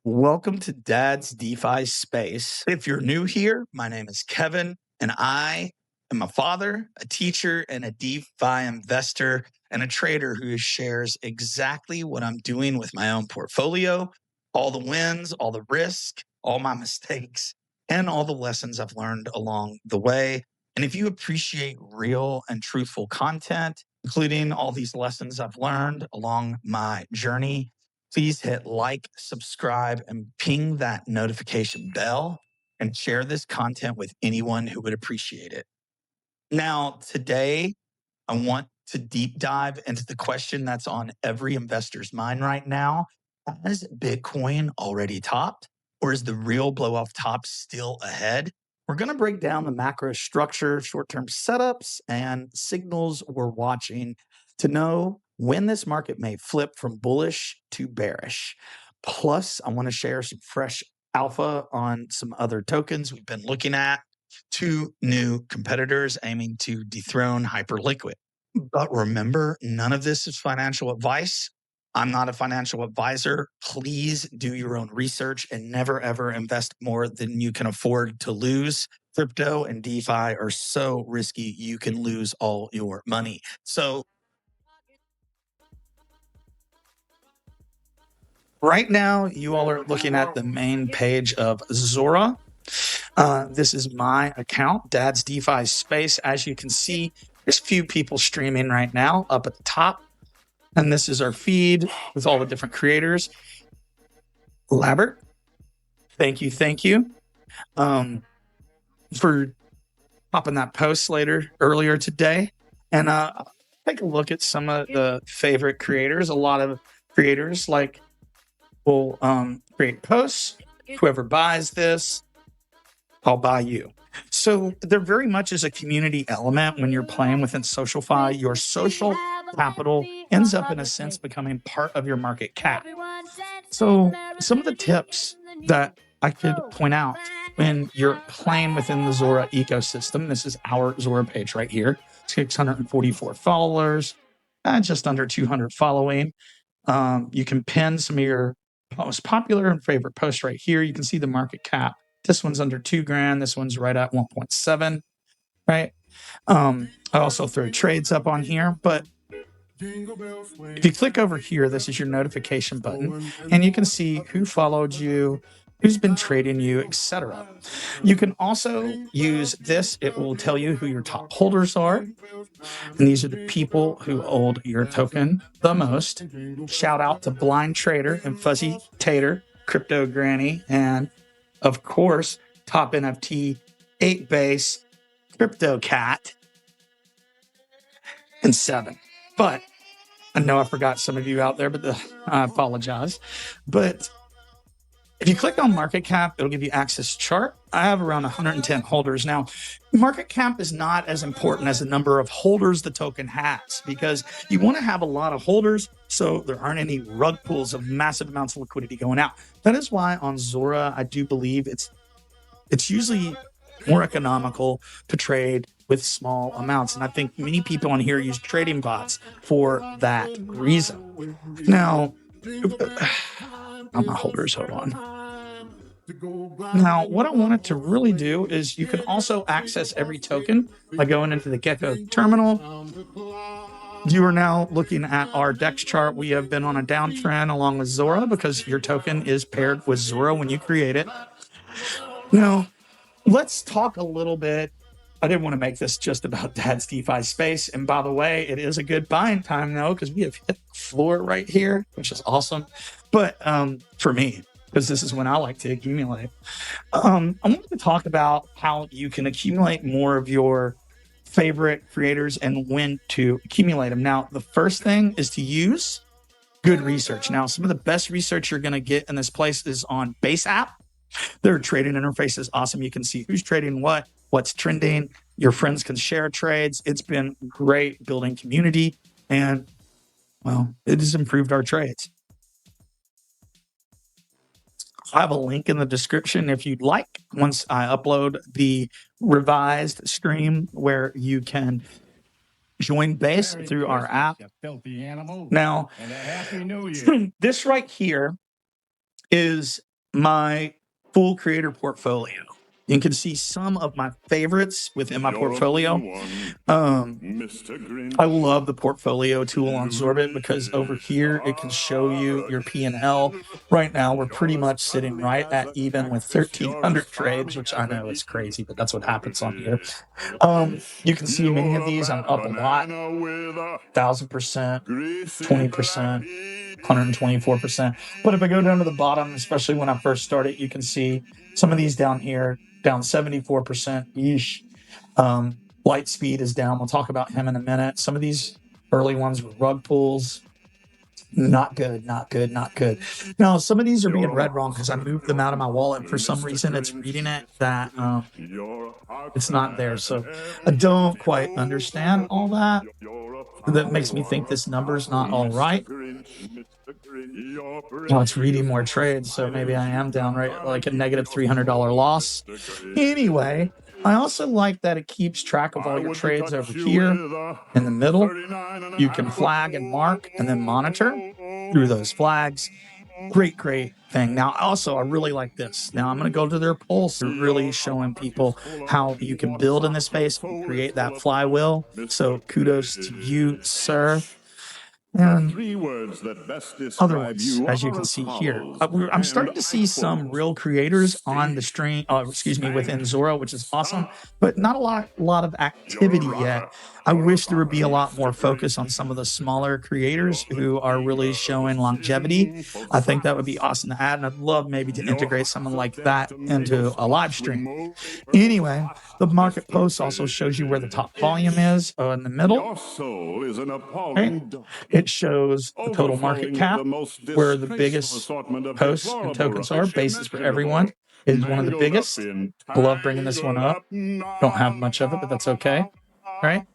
Welcome to Dad's DeFi Space. If you're new here, my name is Kevin, and I am a father, a teacher, and a DeFi investor and a trader who shares exactly what I'm doing with my own portfolio, all the wins, all the risk, all my mistakes, and all the lessons I've learned along the way. And if you appreciate real and truthful content, including all these lessons I've learned along my journey, please hit like, subscribe, and ping that notification bell and share this content with anyone who would appreciate it. Now, today, I want to deep dive into the question that's on every investor's mind right now. Has Bitcoin already topped, or is the real blow off top still ahead? We're going to break down the macro structure, short term setups, and signals we're watching to know when this market may flip from bullish to bearish. Plus, I want to share some fresh alpha on some other tokens we've been looking at, two new competitors aiming to dethrone Hyperliquid. But remember, none of this is financial advice. I'm not a financial advisor. Please do your own research and never, ever invest more than you can afford to lose. Crypto and DeFi are so risky, you can lose all your money. So, right now, you all are looking at the main page of Zora. This is my account, DadsDeFiSpace. As you can see, there's a few people streaming right now up at the top. And this is our feed with all the different creators. Labert, thank you for popping that post earlier today. And take a look at some of the favorite creators. A lot of creators will create posts. Whoever buys this, I'll buy you. So there very much is a community element when you're playing within SocialFi. Your social capital ends up, in a sense, becoming part of your market cap. So some of the tips that I could point out when you're playing within the Zora ecosystem, this is our Zora page right here, 644 followers, just under 200 following. You can pin some of your most popular and favorite posts right here. You can see the market cap. This one's under $2,000. This one's right at 1.7, right? I also throw trades up on here, but if you click over here, this is your notification button, and you can see who followed you, who's been trading you, etc. You can also use this. It will tell you who your top holders are. And these are the people who hold your token the most. Shout out to BlindTrader and Fuzzy Tater, Crypto Granny, and of course, top NFT 8 base, CryptoCat, and 7. But I know I forgot some of you out there, but I apologize. But if you click on market cap, it'll give you access chart. I have around 110 holders. Now, market cap is not as important as the number of holders the token has, because you want to have a lot of holders so there aren't any rug pulls of massive amounts of liquidity going out. That is why on Zora, I do believe it's usually more economical to trade with small amounts. And I think many people on here use trading bots for that reason. Now, on my holders, hold on. Now, what I wanted to really do is you can also access every token by going into the Gecko terminal. You are now looking at our DEX chart. We have been on a downtrend along with Zora because your token is paired with Zora when you create it. Now, let's talk a little bit. I didn't want to make this just about Dad's DeFi space. And by the way, it is a good buying time, though, because we have hit the floor right here, which is awesome. But for me, because this is when I like to accumulate, I wanted to talk about how you can accumulate more of your favorite creators and when to accumulate them. Now, the first thing is to use good research. Now, some of the best research you're going to get in this place is on Base App. Their trading interface is awesome. You can see who's trading what's trending. Your friends can share trades. It's been great building community, and well, it has improved our trades. I have a link in the description if you'd like, once I upload the revised stream where you can join Base through our app. Now, this right here is my full creator portfolio. You can see some of my favorites within my portfolio. I love the portfolio tool on Zorbit because over here it can show you your P&L. Right now we're pretty much sitting right at even with 1,300 trades, which I know is crazy, but that's what happens on here. You can see many of these I'm up a lot, 1,000%, 20%, 124%. But if I go down to the bottom, especially when I first started, you can see some of these down here, down 74%. Yeesh. Lightspeed is down. We'll talk about him in a minute. Some of these early ones were Rugpulls. Not good, not good, not good. Now, some of these are being read wrong because I moved them out of my wallet. For some reason, it's reading it that it's not there. So I don't quite understand all that. That makes me think this number's not all right. Well, it's reading more trades, so maybe I am down right like a negative $300 loss. Anyway, I also like that it keeps track of all your trades over here in the middle. You can flag and mark and then monitor through those flags. Great thing. Now, also, I really like this. Now, I'm going to go to their pulse. They're really showing people how you can build in this space and create that flywheel. So kudos to you, sir. And other ones, as you can see here. I'm starting to see some real creators on the stream, within Zora, which is awesome, but not a lot of activity yet. I wish there would be a lot more focus on some of the smaller creators who are really showing longevity. I think that would be awesome to add, and I'd love maybe to integrate someone like that into a live stream. Anyway, the market post also shows you where the top volume is in the middle. Okay. It shows the total market cap, where the biggest posts and tokens are. Basis for everyone is one of the biggest. I love bringing this one up. Don't have much of it, but that's okay. All right.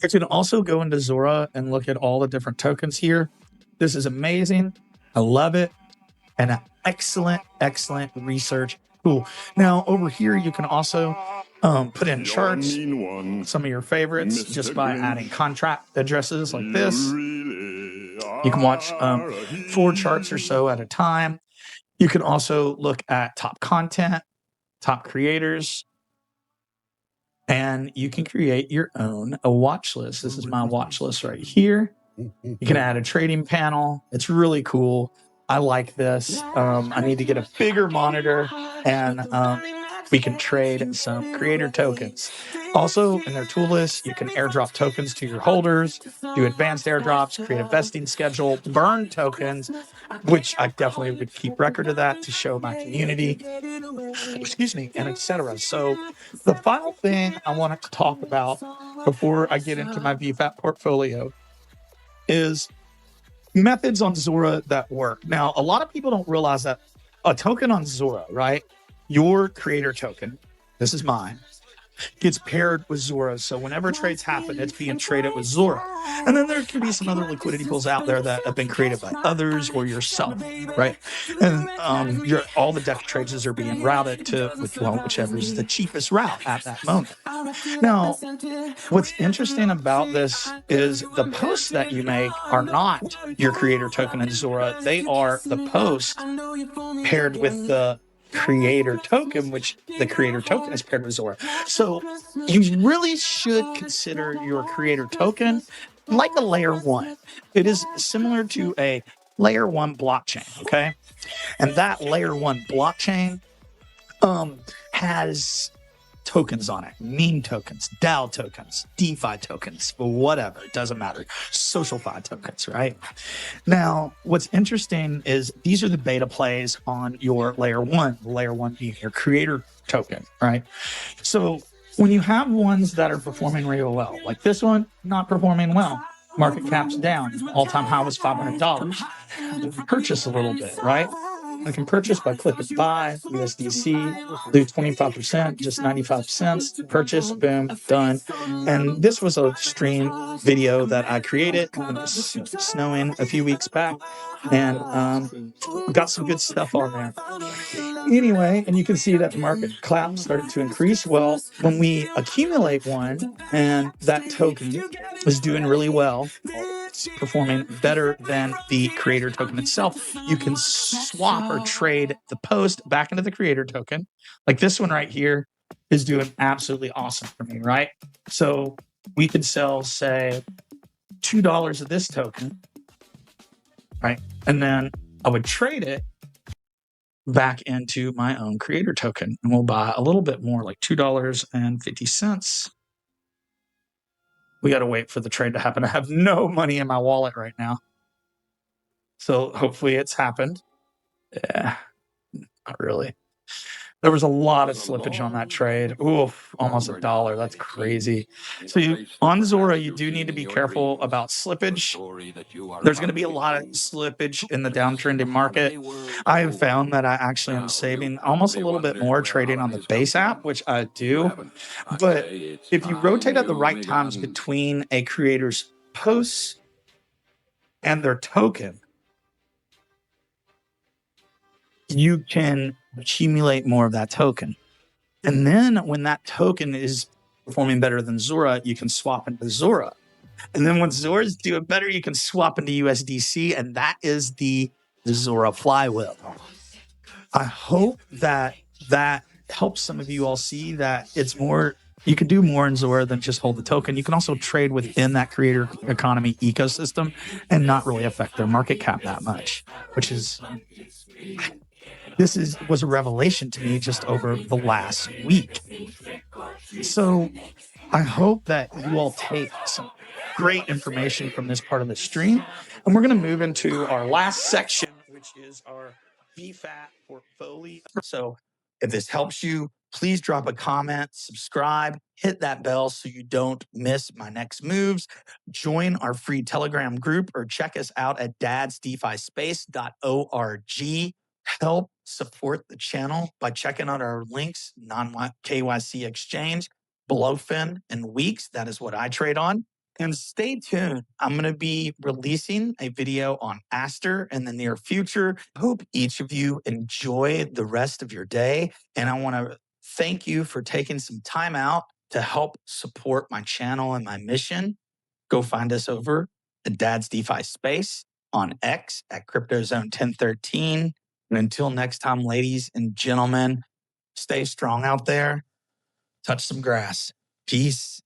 You can also go into Zora and look at all the different tokens here. This is amazing. I love it. And an excellent research tool. Now, over here, you can also put in charts, some of your favorites, just by adding contract addresses like this. You can watch 4 charts or so at a time. You can also look at top content, top creators, and you can create your own watch list. This is my watch list right here. You can add a trading panel. It's really cool. I like this. I need to get a bigger monitor, and we can trade some creator tokens. Also, in their tool list, you can airdrop tokens to your holders, do advanced airdrops, create a vesting schedule, burn tokens, which I definitely would keep record of that to show my community, and etc. So the final thing I wanted to talk about before I get into my VFAT portfolio is methods on Zora that work. Now, a lot of people don't realize that a token on Zora, right? Your creator token, this is mine, gets paired with Zora. So whenever trades happen, it's being traded with Zora. And then there can be some other liquidity pools out there that have been created by others or yourself, right? And all the DeFi trades are being routed to whichever is the cheapest route at that moment. Now, what's interesting about this is the posts that you make are not your creator token in Zora. They are the post paired with the creator token, which the creator token is paired with Zora. So you really should consider your creator token like a layer 1. It is similar to a layer 1 blockchain, okay? And that layer 1 blockchain has tokens on it, meme tokens, DAO tokens, DeFi tokens, whatever, it doesn't matter. SocialFi tokens, right? Now, what's interesting is these are the beta plays on your layer 1, layer 1 being your creator token, right? So when you have ones that are performing real well, like this one, not performing well, market cap's down, all-time high was $500. Purchase a little bit, right? I can purchase by clicking buy, USDC, do 25%, just 95 cents, purchase, boom, done. And this was a stream video that I created when it was snowing a few weeks back, and got some good stuff on there. Anyway, and you can see that the market cap started to increase. Well, when we accumulate one and that token is doing really well, performing better than the creator token itself. You can swap or trade the post back into the creator token. Like this one right here is doing absolutely awesome for me, right? So we could sell, say, $2 of this token, right? And then I would trade it back into my own creator token, and we'll buy a little bit more, like $2.50. We got to wait for the trade to happen. I have no money in my wallet right now, so hopefully it's happened. Yeah, not really. There was a lot of slippage on that trade. Oof, almost $1. That's crazy. So on Zora, you do need to be careful about slippage. There's going to be a lot of slippage in the downtrending market. I have found that I actually am saving almost a little bit more trading on the base app, which I do. But if you rotate at the right times between a creator's posts and their token, you can accumulate more of that token. And then when that token is performing better than Zora, you can swap into Zora. And then when Zora's doing better, you can swap into USDC, and that is the Zora Flywheel. I hope that that helps some of you all see that it's more, you can do more in Zora than just hold the token. You can also trade within that creator economy ecosystem and not really affect their market cap that much, which is, was a revelation to me just over the last week. So I hope that you all take some great information from this part of the stream. And we're going to move into our last section, which is our VFAT portfolio. So if this helps you, please drop a comment, subscribe, hit that bell so you don't miss my next moves. Join our free Telegram group or check us out at DadsDeFiSpace.org. Help support the channel by checking out our links, non-KYC exchange, Blowfin, and Weeks. That is what I trade on. And stay tuned. I'm going to be releasing a video on Aster in the near future. Hope each of you enjoy the rest of your day. And I want to thank you for taking some time out to help support my channel and my mission. Go find us over at DadsDeFiSpace on X at CryptoZone1013. And until next time, ladies and gentlemen, stay strong out there. Touch some grass. Peace.